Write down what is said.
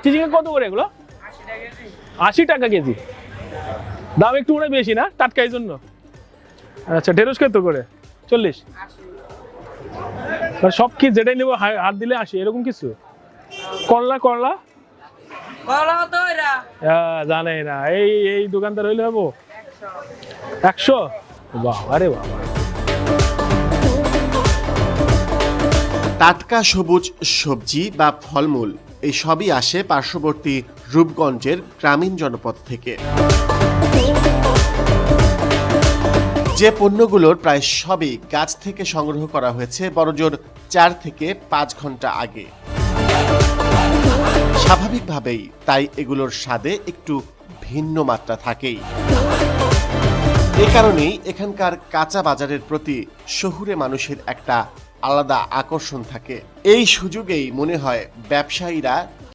চিচিঙ্গা কত করে এগুলো? 80 টাকা কেজি। দাম একটু মনে হয় বেশি না, টাটকা এই জন্য। আচ্ছা, ঢেঁড়স কত করে? 40। সব কি যেটাই নেবো হাত দিলে 80 এরকম কিছু? করলা করলা জানে না, এই এই দোকানদার হইলে হবো 100। বাবা রে বাবা। টাটকা সবুজ সবজি বা ফলমূল এই সবই আসে পার্শ্ববর্তী রূপগঞ্জের গ্রামীণ জনপদ থেকে। যে পণ্যগুলোর প্রায় সবই গাছ থেকে সংগ্রহ করা হয়েছে বড়জোর 4 থেকে 5 ঘন্টা আগে। স্বাভাবিকভাবেই তাই এগুলোর স্বাদে একটু ভিন্ন মাত্রা থাকেই। এ কারণেই এখানকার কাঁচা বাজারের প্রতি শহুরে মানুষের একটা আলাদা আকর্ষণ থাকে। এই সুযোগেই মনে হয় ব্যবসায়ীরা